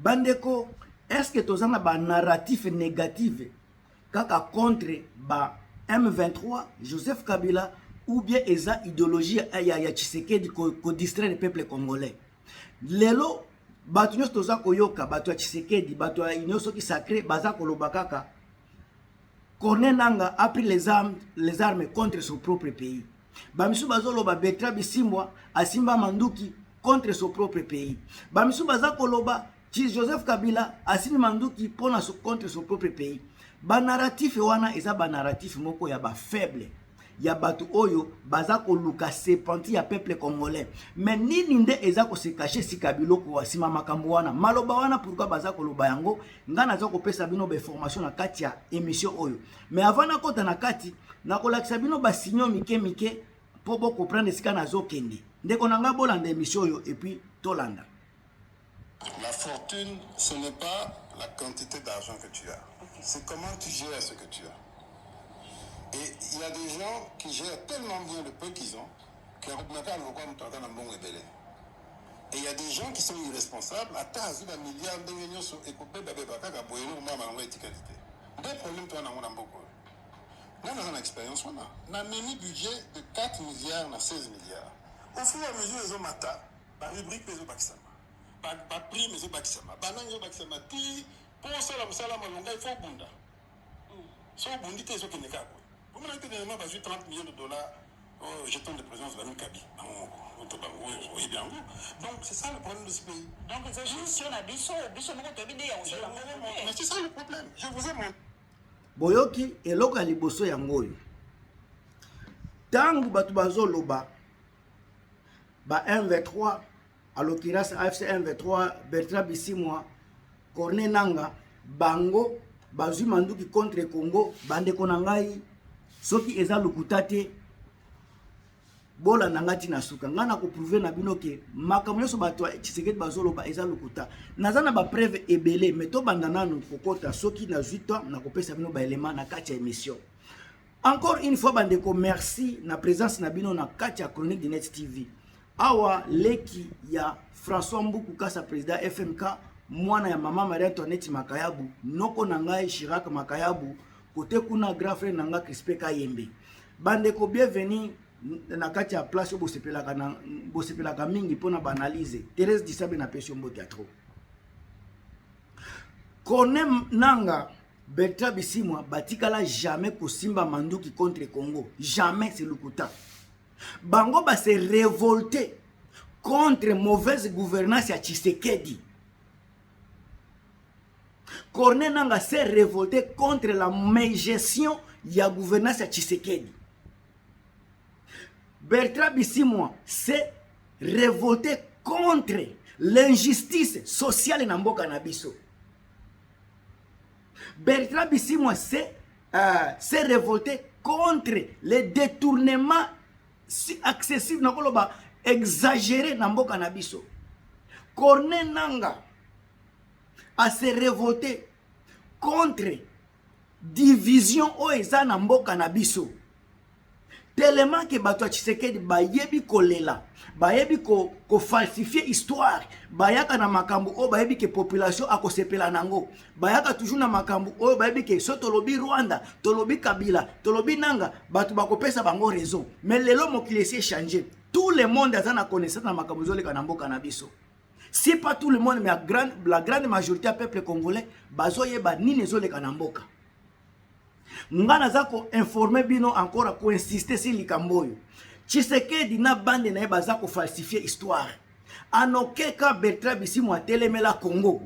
Bandeko, est-ce que tozana ba narratif négatif kaka contre ba M23, Joseph Kabila, ou bien eza idéologie ya Tshisekedi ko distraire le peuple congolais? Lelo batu nyos toza koyoka batu ya Tshisekedi, batu ya Union soki sacré baza koloba kaka Corneille Nangaa a pris les armes contre son propre pays. Bamisu bazoloba Bertrand Bisimwa asimba manduki contre son propre pays. Bamisu baza koloba Joseph Kabila asimi manduki pona contre son propre pays. Ba narratif wana eza ba narratif moko ya ba faible. Ya batu oyo baza koluka sepenti ya peuple congolais. Mais nini nde eza ko se cacher si Kabila ko wasima makambo wana. Maloba wana pourquoi baza koloba yango? Ngana za ko pesa bino ba information na kati ya émission oyo. Mais avant na kota na kati na kolakisa bino ba sinyo mike pour bo comprendre ce kana zo kende. Ndeko nanga bolanda émission oyo et puis tolanda. La fortune, ce n'est pas la quantité d'argent que tu as. C'est comment tu gères ce que tu as. Et il y a des gens qui gèrent tellement bien le peu qu'ils ont et il y a des gens qui sont irresponsables. Deux problèmes pour nous avons une expérience. On a un budget de 4 milliards à 16 milliards. Au fur et à mesure, ils ont matin, par rubrique, ils ont par prix, ils ont bakisama. Banang, ils ont bakisama. Pour ça, il faut bunda. Si on bundit, ils ont qu'il n'y a pas. Vous m'avez dit que 30 millions de dollars jetons de présence dans une cabine. Donc, c'est ça le problème de ce pays. Donc, c'est juste on a mais c'est ça le problème. Je vous ai montré. Boyoki eloko ya liboso yango yo. Tangu batu bazoloba ba M23 à l'occurrence AFC M23 Bertrand Bisimwa Corneille Nangaa bango bazui manduki contre Congo bande konangai soki eza lukutate bola nangati na suka ngana ko prouver na bino ke makamyo so bato Tshisekedi bazoloba eza lukuta nazana ba preuve ebele meto banda nanu kokota soki na 8 ans na kopesa bino ba élément na kati ya émission. Encore une fois bandeko, merci na présence na bino na kati ya Chronique de Net TV. Awa leki ya François Mbuku Kasa président FMK mwana ya mama Marie Antoinette Makayabu noko nangai Chirac Makayabu kote kuna grand frère nanga Crispé Kayembe. Bandeko bienvenue na kati ya place bosepelaka mingi pona banalize. Thérèse Disabe na pesio mbote ya trop. Corneille Nangaa Bertrand Bisimwa batikala jamais kosimba manduki contre Congo. Jamais c'est lukuta. Bango ba se révolter contre mauvaise gouvernance ya Tshisekedi. Corneille Nangaa s'est révolté contre la mégestion ya gouvernance ya Tshisekedi. Bertrand Bisimwa s'est révolté contre l'injustice sociale na mboka na biso. Bertrand Bisimwa s'est révolté contre les détournements si excessifs na koloba exagérés na mboka na biso. Corneille Nangaa a se révolté contre division o eza na mboka na biso. Tellement que bato Tshisekedi bayebi kolela, bayebi ko falsifier histoire, bayaka na makambu o bayebi ke population akosepela nango, bayaka toujours na makambu o bayebi ke so tolobi Rwanda, tolobi Kabila, tolobi Nangaa, bato bakopesa bango raison. Mais lelo mokili esi changer. Tout le monde a na connaissance na makambu zoleka na mboka na biso. Si pas tout le monde, mais la grande majorité du peuple congolais, bazoyeba nini zoleka na mboka. Ngana zako informer bino encore ko insister sur likamboyo. Tshisekedi na bande na bazako falsifier histoire. Anokeka Bertrand Bisimwa telemela Congo.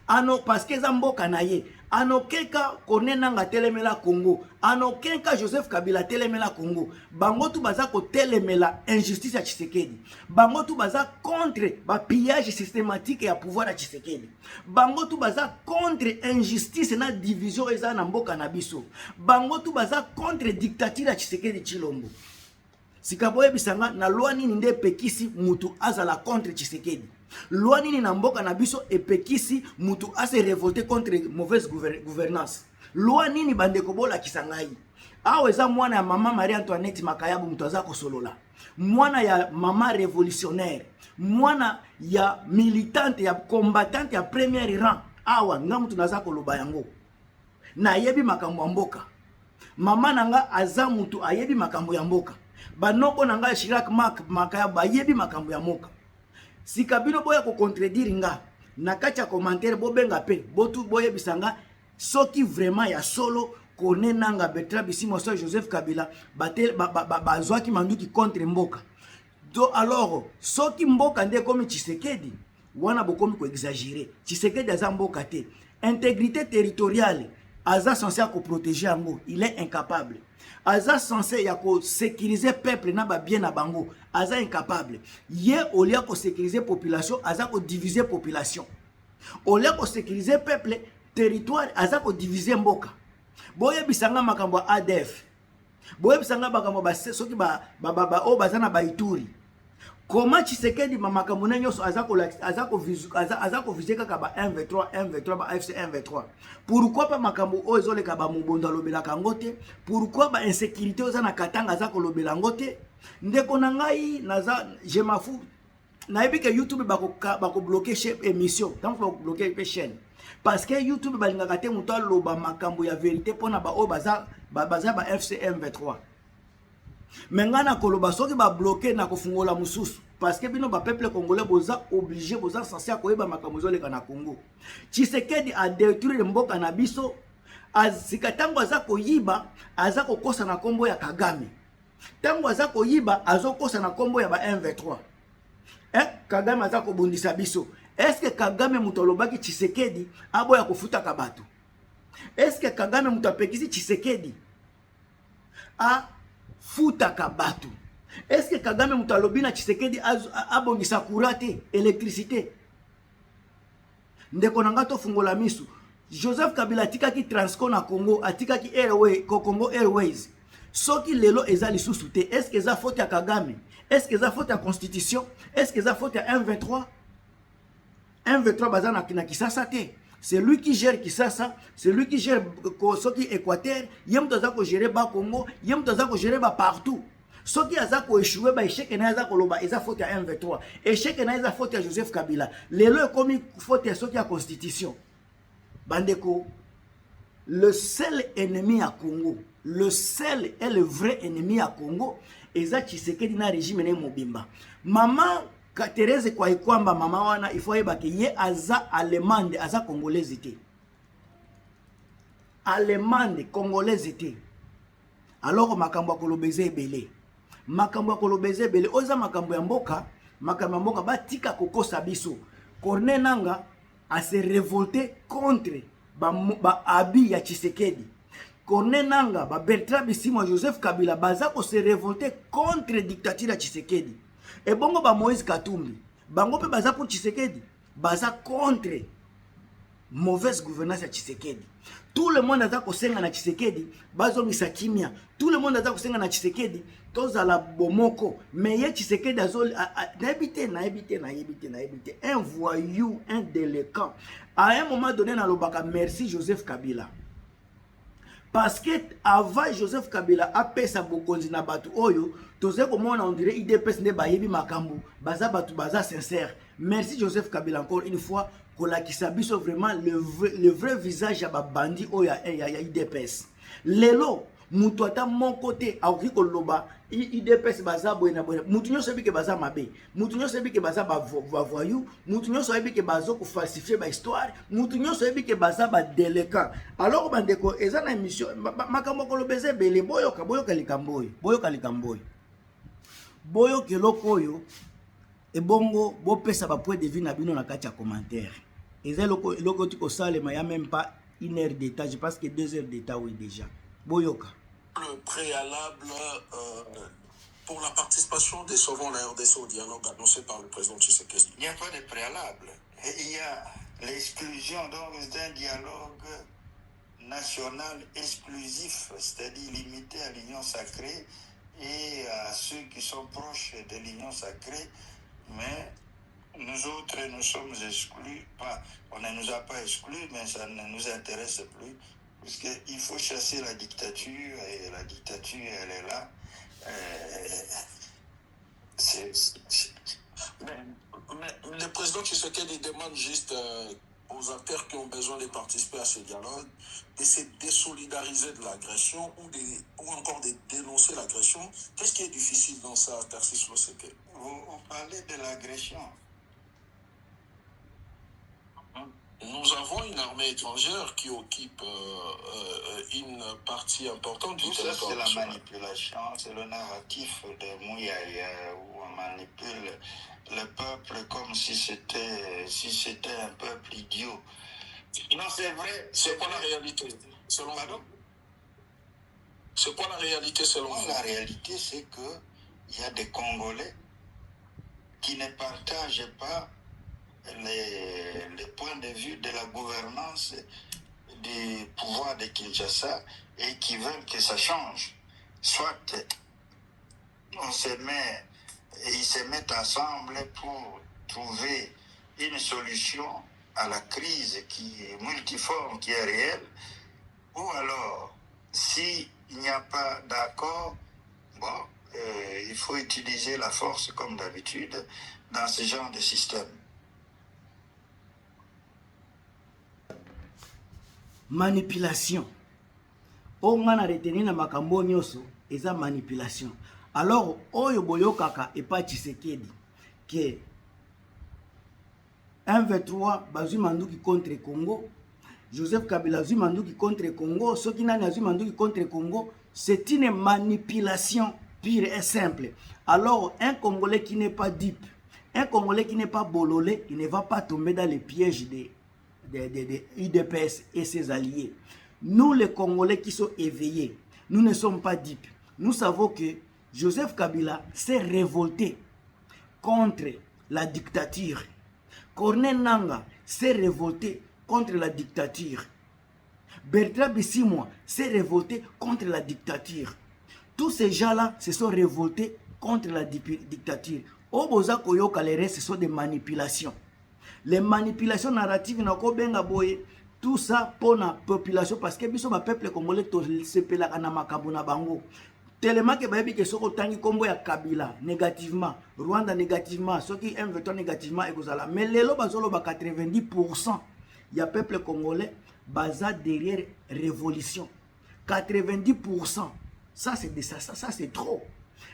Ano parce que zamboka na ye. Anokeka Corneille Nangaa telemela Congo. Anokeka Joseph Kabila telemela Congo. Bango tu bazako telemela injustice ya Tshisekedi. Bango tu baza contre ba pillage systématique ya pouvoir ya Tshisekedi. Bango tu baza contre injustice na division eza na mboka na biso. Bango tu baza contre dictature ya Tshisekedi Chilombo. Sikaboye bisanga na loi nini nde pekisi mutu azala contre Tshisekedi. Loi nini na mboka na biso epekisi mutu ase révolter contre mauvaise gouvernance. Loi nini bandeko bola kisangai. Awe za mwana ya mama Marie Antoinette Makayabu mutu aza kosolola. mwana ya mama révolutionnaire, mwana ya militante, ya combattante ya premier rang. Awa nga mutu naza koloba yango na yebi makambo ya mboka. Mama nanga aza mutu ayebi makambo ya mboka. Banoko nanga Chirac Makaya bayebi makambo ya mboka. Sika bino boya ko contredire nga na kati ya commentaire bobenga pe botu boyebisanga soki vraiment ya solo Corneille Nangaa, Bertrand Bisimwa, Joseph Kabila bazwaki manduki contre mboka. Do alors soki mboka nde komi Tshisekedi wana bokomi ko exagérer. Tshisekedi aza mboka te. Intégrité territoriale aza censé ko protéger yango, il est incapable. Aza censé ya ko sécuriser peuple na ba bien na bango, aza incapable. Ye au lieu ko sécuriser population, aza ko diviser population. Au lieu ko sécuriser peuple, territoire, aza ko diviser mboka. Boye bisanga makambo ADF. Boye bisanga makambo ba soki o bazana ba Ituri. Comment Tshisekedi makambo na nyoso aza ko viser kaka ba 1v3 ba FC 1v3. Pourquoi pas makambo o ezoleka ba mubonda lobela kangote? Pourquoi ba insécurité oza na Katanga aza ko lobela ngote? Ndeko na ngai naza je m'en fous. Na yebi ke YouTube bako bloquer chaîne émission, tant ko bloquer chaîne. Parce que YouTube balingaka te muto aloba makambo ya vérité pona ba o baza ba FC M23. Mengana koloba soki ba bloquer na kofungola mususu parce que bino ba peuple congolais boza obligé boza censé akoyeba makambo zoleka na Congo. Tshisekedi a détruire mboka na biso azika tango aza koyiba aza kokosa na kombo ya Kagame. Tango aza koyiba azokosa na kombo ya ba M23. Kagame aza kobundisa biso. Est-ce que Kagame mutolobaki Tshisekedi aboya kufuta kabatu? Est-ce que Kagame mutapekisi Tshisekedi a futa kabatu? Est-ce que Kagame mutalobi na Tshisekedi abongisa kurate électricité? Ndeko nanga to fungola misu. Joseph Kabila atikaki Transco na Congo, atikaki Congo Airways. Soki lelo eza lisusu te, est-ce que eza faute ya Kagame? Est-ce que eza faute ya constitution? Est-ce que eza faute ya 1-23? 1-23 bazana na Kisasa te. C'est lui qui gère Kisasa, c'est lui qui gère soki Équateur, yem toza ko gérer ba Congo, yem toza ko gérer ba partout. Soki aza ko échouer ba échec na aza ko loba eza faute ya 1-23. Échec na eza faute ya Joseph Kabila. Lelo komi faute ya soki ya constitution. Bandeko, le seul ennemi à Congo, le seul et le vrai ennemi à Congo, eza Tshisekedi na régime ne mobimba. Maman Thérèse Kwaikwamba mama wana il faut yeba ke ye aza allemande aza congolaise te. Allemande congolaise te. Alors makambo kolobeze ebele. Makambo kolobeze ebele oza makambo ya mboka, makambo ya mboka batika kokosa biso. Corneille Nangaa a se révolter contre ba abi ya Tshisekedi. Corneille Nangaa, ba Bertrand Bisimwa, Joseph Kabila baza ko se révolter contre dictature ya Tshisekedi. Et bongo ba Moïse Katumbi, bango pe baza pour Tshisekedi, baza contre mauvaise gouvernance ya Tshisekedi. Tout le monde aza ko senga na Tshisekedi, bazo misa kimia. Tout le monde aza ko senga na Tshisekedi, tozala bomoko. Mais ye Tshisekedi azol na ebite. Un voyou, un délinquant. À un moment donné na lobaka merci Joseph Kabila. Parce que avant Joseph Kabila a payé sa bokonzi na batu oyo, toze komona on dirait IDPS ne bayebi makambu, baza batu baza sincère. Merci Joseph Kabila encore une fois kolakisa biso vraiment le vrai visage ya bandi oyo ya IDPS. Lelo mutu ata mon côté akoki koloba IDPS baza boyena boyena. Mutu nyoso yebi ke baza mabe. Mutu nyoso yebi ke baza ba voyou. Mutu nyoso yebi ke bazo ko falsifier ba histoire. Mutu nyoso yebi ke baza ba délinquant. Alors bandeko eza na émission makambo kolobeze bele boyoka likamboyo. Boyoka eloko oyo ebongo bopesa ba point de vue na bino na kati ya commentaire. Eza eloko tiko salema ya même pas 1 heure d'état, je pense que 2 heures d'état oui déjà. Boyoka. Le préalable pour la participation des Sauvons la RDC au dialogue annoncé par le président Tshisekedi. Il n'y a pas de préalable. Il y a l'exclusion d'un dialogue national exclusif, c'est-à-dire limité à l'union sacrée et à ceux qui sont proches de l'union sacrée, mais nous autres, nous sommes exclus. On ne nous a pas exclus, mais ça ne nous intéresse plus. Parce qu'il faut chasser la dictature, et la dictature, elle est là. Mais le président Tshisekedi demande juste aux acteurs qui ont besoin de participer à ce dialogue de se désolidariser de l'agression ou encore de dénoncer l'agression. Qu'est-ce qui est difficile dans ça, Tarcisse Loseke? Vous parlez de l'agression. Nous avons une armée étrangère qui occupe une partie importante du territoire. C'est la national. manipulation, c'est le narratif de Mouyaya où on manipule le peuple comme si c'était un peuple idiot. Non, c'est vrai. C'est quoi la réalité selon vous? C'est quoi la réalité selon vous? La réalité, c'est que il y a des Congolais qui ne partagent pas les points de vue de la gouvernance du pouvoir de Kinshasa et qui veulent que ça change. Soit ils se mettent ensemble pour trouver une solution à la crise qui est multiforme, qui est réelle, ou alors, s'il n'y a pas d'accord, il faut utiliser la force comme d'habitude dans ce genre de système. Manipulation. On a retenu na makambo nyoso eza manipulation. Alors oyo boyokaka et pas Tshisekedi que 1-23 bazui manduki contre Congo, Joseph Kabila azui manduki contre Congo, soki nani azui manduki contre Congo, c'est une manipulation pure et simple. Alors un Congolais qui n'est pas dupe, un Congolais qui n'est pas bololé, il ne va pas tomber dans les pièges de UDPS et ses alliés. Nous les Congolais qui sont éveillés, nous ne sommes pas dupes. Nous savons que Joseph Kabila s'est révolté contre la dictature. Corneille Nangaa s'est révolté contre la dictature. Bertrand Bisimwa s'est révolté contre la dictature. Tous ces gens-là se sont révoltés contre la dictature. Oboza koyoka les restes, ce sont des manipulations. Les manipulations narratives nako benga boye, tout ça pour la population parce que biso ba peuple congolais to sepelaka na makambo na bango. Tellement que bayebi ke soko tangi kombo ya Kabila négativement, Rwanda négativement, soki M23 négativement ekozala. Mais lelo bazolo ba 90% ya peuple congolais baza derrière révolution. 90%. Ça c'est trop.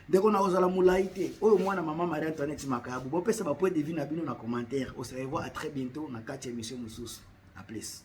Dès qu'on a osé la moulaïté, oh moi na maman Marie-Antoinette Makabu, bon peut ça va pouvoir deviner na bino na commentaire. On se revoit à très bientôt na 4e émission Moussous. À plus.